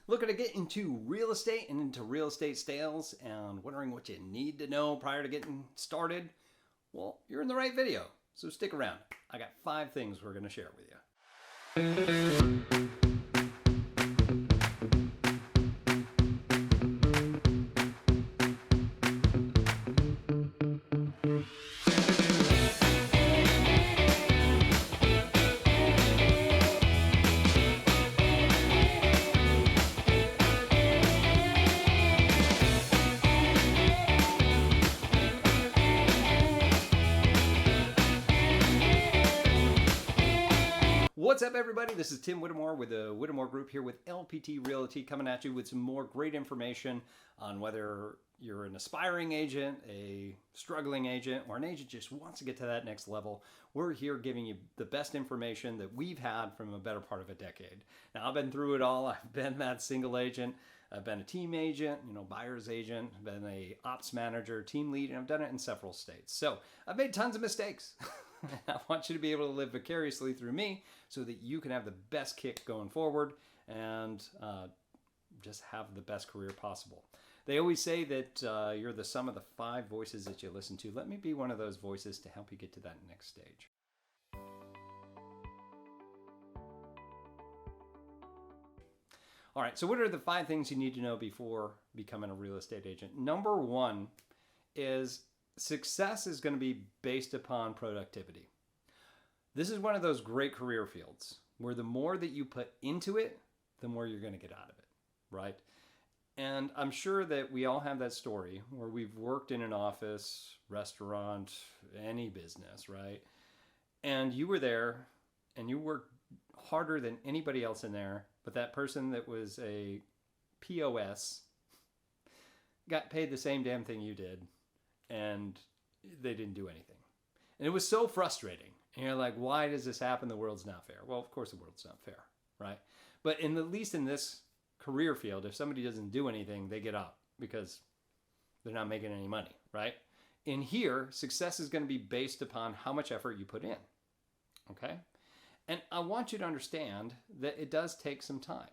Looking to get into real estate and into real estate sales and wondering what you need to know prior to getting started? Well, you're in the right video. So stick around. I got 5 things we're going to share with you. What's up, everybody? This is Tim Whittemore with the Whittemore Group here with LPT Realty, coming at you with some more great information on whether you're an aspiring agent, a struggling agent, or an agent just wants to get to that next level. We're here giving you the best information that we've had from a better part of a decade. Now, I've been through it all. I've been that single agent. I've been a team agent, buyer's agent. I've been a ops manager, team lead, and I've done it in several states. So I've made tons of mistakes. I want you to be able to live vicariously through me so that you can have the best kick going forward and just have the best career possible. They always say that you're the sum of the 5 voices that you listen to. Let me be one of those voices to help you get to that next stage. All right, so what are the 5 things you need to know before becoming a real estate agent? Number 1 is success is going to be based upon productivity. This is one of those great career fields where the more that you put into it, the more you're going to get out of it, right? And I'm sure that we all have that story where we've worked in an office, restaurant, any business, right? And you were there and you worked harder than anybody else in there, but that person that was a POS got paid the same damn thing you did, and they didn't do anything. And it was so frustrating. And you're like, why does this happen? The world's not fair. Well, of course the world's not fair, right? But at least in this career field, if somebody doesn't do anything, they get up because they're not making any money, right? In here, success is going to be based upon how much effort you put in, okay? And I want you to understand that it does take some time,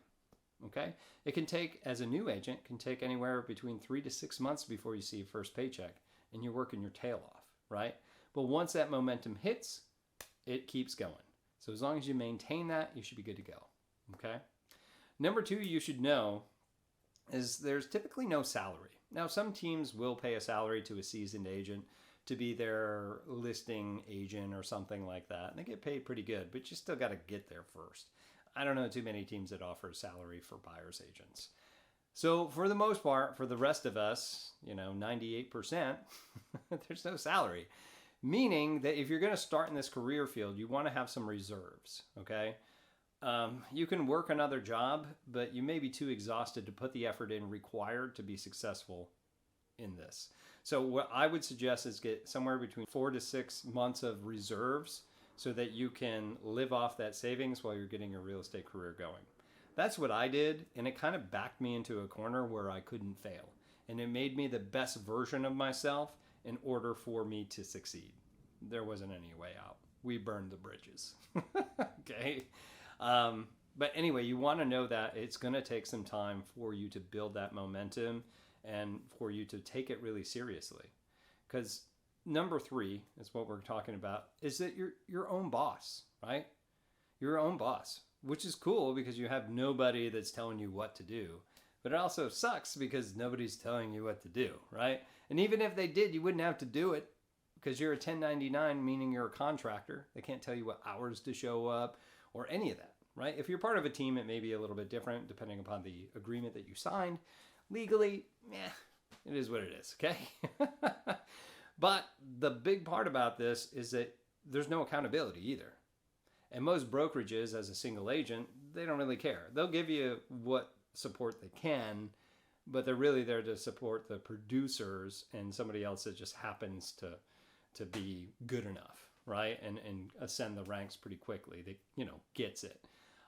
okay? It can take, as a new agent, can take anywhere between 3 to 6 months before you see your first paycheck and you're working your tail off, right? But once that momentum hits, it keeps going. So as long as you maintain that, you should be good to go, okay? Number 2 you should know is there's typically no salary. Now, some teams will pay a salary to a seasoned agent to be their listing agent or something like that. And they get paid pretty good, but you still got to get there first. I don't know too many teams that offer salary for buyer's agents. So for the most part, for the rest of us, 98%, there's no salary. Meaning that if you're going to start in this career field, you want to have some reserves, okay? You can work another job, but you may be too exhausted to put the effort in required to be successful in this. So what I would suggest is get somewhere between 4 to 6 months of reserves so that you can live off that savings while you're getting your real estate career going. That's what I did, and it kind of backed me into a corner where I couldn't fail. And it made me the best version of myself in order for me to succeed. There wasn't any way out. We burned the bridges. Okay? But anyway, you want to know that it's going to take some time for you to build that momentum and for you to take it really seriously. Because number 3 is what we're talking about, is that you're your own boss, right? You're your own boss, which is cool because you have nobody that's telling you what to do. But it also sucks because nobody's telling you what to do, right? And even if they did, you wouldn't have to do it because you're a 1099, meaning you're a contractor. They can't tell you what hours to show up or any of that, right? If you're part of a team, it may be a little bit different depending upon the agreement that you signed. Legally, it is what it is, okay? But the big part about this is that there's no accountability either. And most brokerages, as a single agent, they don't really care. They'll give you what support they can, but they're really there to support the producers and somebody else that just happens to be good enough, right? And ascend the ranks pretty quickly. They, gets it.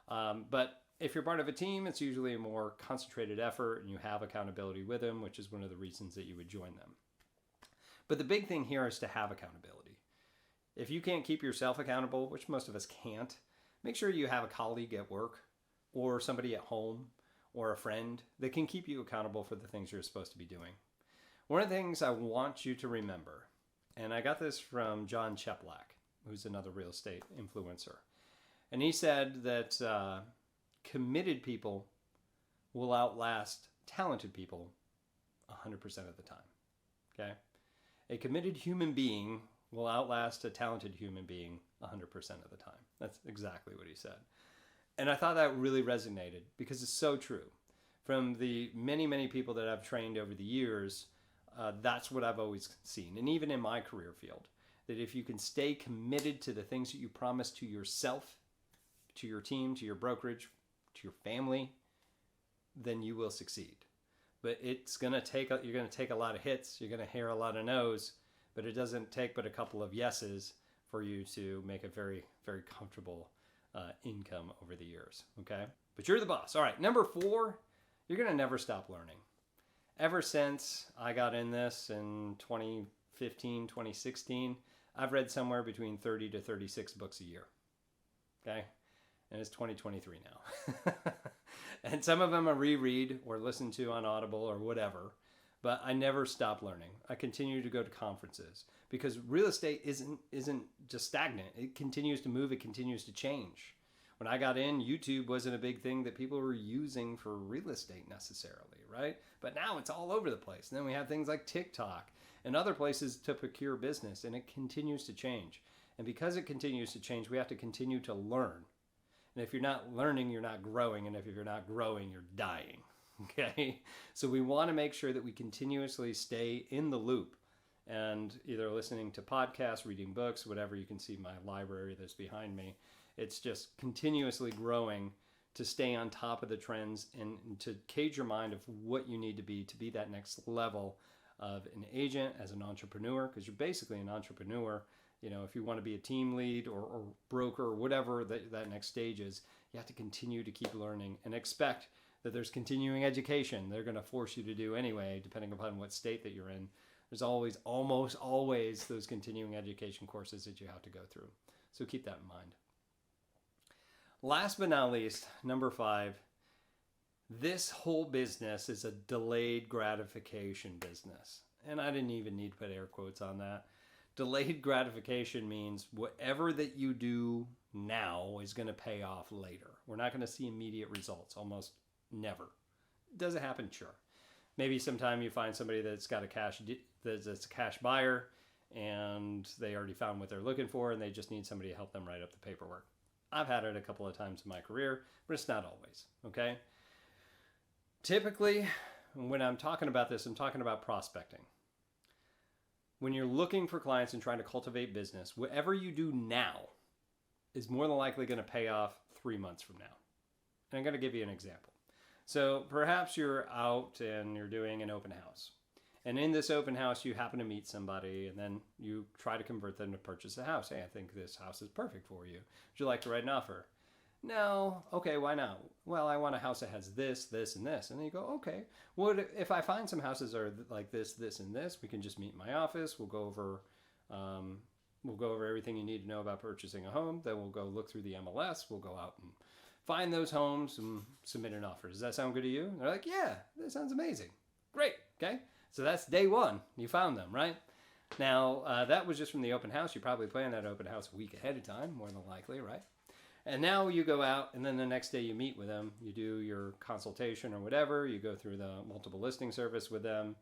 But if you're part of a team, it's usually a more concentrated effort and you have accountability with them, which is one of the reasons that you would join them. But the big thing here is to have accountability. If you can't keep yourself accountable, which most of us can't, make sure you have a colleague at work or somebody at home or a friend that can keep you accountable for the things you're supposed to be doing. One of the things I want you to remember, and I got this from John Cheplack, who's another real estate influencer, and he said that committed people will outlast talented people 100% of the time. Okay? A committed human being will outlast a talented human being 100% of the time. That's exactly what he said. And I thought that really resonated because it's so true. From the many, many people that I've trained over the years, that's what I've always seen. And even in my career field, that if you can stay committed to the things that you promise to yourself, to your team, to your brokerage, to your family, then you will succeed. But it's going to take, you're going to take a lot of hits, you're going to hear a lot of no's, but it doesn't take but a couple of yeses for you to make a very, very comfortable income over the years, okay? But you're the boss. All right, number 4, you're going to never stop learning. Ever since I got in this in 2015, 2016, I've read somewhere between 30 to 36 books a year, okay? And it's 2023 now. And some of them I reread or listen to on Audible or whatever, but I never stop learning. I continue to go to conferences because real estate isn't just stagnant. It continues to move. It continues to change. When I got in, YouTube wasn't a big thing that people were using for real estate necessarily, right? But now it's all over the place. And then we have things like TikTok and other places to procure business, and it continues to change. And because it continues to change, we have to continue to learn. And if you're not learning, you're not growing. And if you're not growing, you're dying. Okay? So we want to make sure that we continuously stay in the loop and either listening to podcasts, reading books, whatever. You can see my library that's behind me. It's just continuously growing to stay on top of the trends and to cage your mind of what you need to be that next level of an agent, as an entrepreneur, because you're basically an entrepreneur. You know, if you want to be a team lead or broker or whatever that next stage is, you have to continue to keep learning and expect that there's continuing education they're going to force you to do anyway, depending upon what state that you're in. There's always, almost always, those continuing education courses that you have to go through. So keep that in mind. Last but not least, number 5, this whole business is a delayed gratification business. And I didn't even need to put air quotes on that. Delayed gratification means whatever that you do now is going to pay off later. We're not going to see immediate results, almost never. Does it happen? Sure. Maybe sometime you find somebody that's got that's a cash buyer and they already found what they're looking for and they just need somebody to help them write up the paperwork. I've had it a couple of times in my career, but it's not always, okay? Typically, when I'm talking about this, I'm talking about prospecting. When you're looking for clients and trying to cultivate business, whatever you do now is more than likely going to pay off 3 months from now. And I'm going to give you an example. So perhaps you're out and you're doing an open house. And in this open house, you happen to meet somebody and then you try to convert them to purchase a house. Hey, I think this house is perfect for you. Would you like to write an offer? No. Okay, why not? Well, I want a house that has this, this, and this. And then you go, okay, well, if I find some houses that are like this, this, and this, we can just meet in my office. We'll go over everything you need to know about purchasing a home. Then we'll go look through the MLS. We'll go out and find those homes and submit an offer. Does that sound good to you? And they're like, yeah, that sounds amazing. Great. Okay. So that's day 1. You found them, right? Now, that was just from the open house. You probably planned that open house a week ahead of time, more than likely, right? And now you go out, and then the next day you meet with them. You do your consultation or whatever. You go through the multiple listing service with them.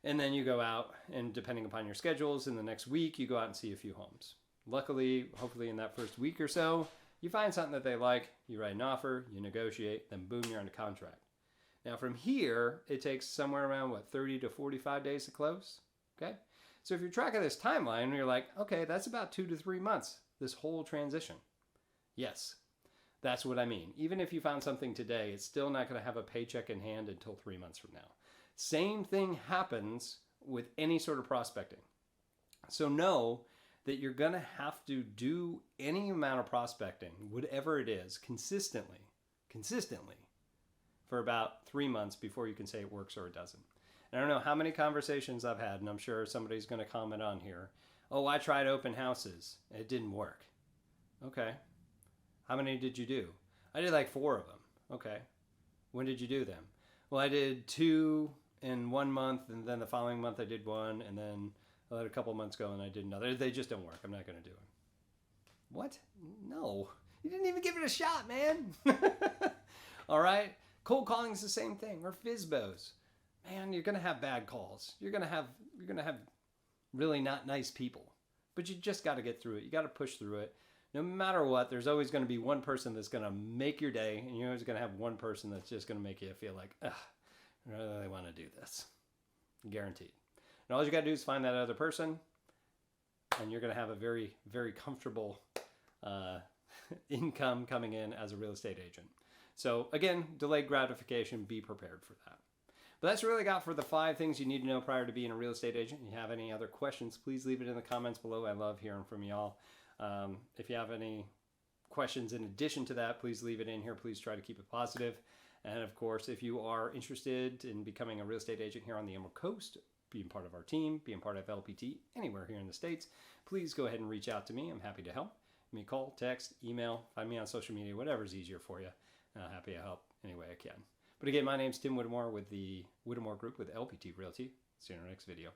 And then you go out, and depending upon your schedules, in the next week, you go out and see a few homes. Luckily, hopefully in that first week or so, you find something that they like, you write an offer, you negotiate, then boom, you're under contract. Now from here, it takes somewhere around, 30 to 45 days to close, okay? So if you're tracking this timeline, you're like, okay, that's about 2 to 3 months, this whole transition. Yes, that's what I mean. Even if you found something today, it's still not going to have a paycheck in hand until 3 months from now. Same thing happens with any sort of prospecting. So know that you're going to have to do any amount of prospecting, whatever it is, consistently, for about 3 months before you can say it works or it doesn't. And I don't know how many conversations I've had, and I'm sure somebody's going to comment on here. Oh, I tried open houses. It didn't work. Okay. How many did you do? I did like 4 of them. Okay. When did you do them? Well, I did 2 in 1 month, and then the following month I did 1, and then I let a couple months go and I did another. They just don't work. I'm not going to do them. What? No. You didn't even give it a shot, man. All right? Cold calling is the same thing, or FISBOs. Man, you're going to have bad calls. You're going to have really not nice people. But you just got to get through it. You got to push through it. No matter what, there's always going to be one person that's going to make your day, and you're always going to have one person that's just going to make you feel like, ugh, I really want to do this. Guaranteed. And all you got to do is find that other person, and you're going to have a very, very comfortable income coming in as a real estate agent. So again, delayed gratification, be prepared for that. But that's really got for the 5 things you need to know prior to being a real estate agent. If you have any other questions, please leave it in the comments below. I love hearing from y'all. If you have any questions in addition to that, please leave it in here. Please try to keep it positive. And of course, if you are interested in becoming a real estate agent here on the Emerald Coast, being part of our team, being part of LPT, anywhere here in the States, please go ahead and reach out to me. I'm happy to help. Give me a call, text, email, find me on social media, whatever's easier for you. I'm happy to help any way I can. But again, my name's Tim Whittemore with the Whittemore Group with LPT Realty. See you in our next video.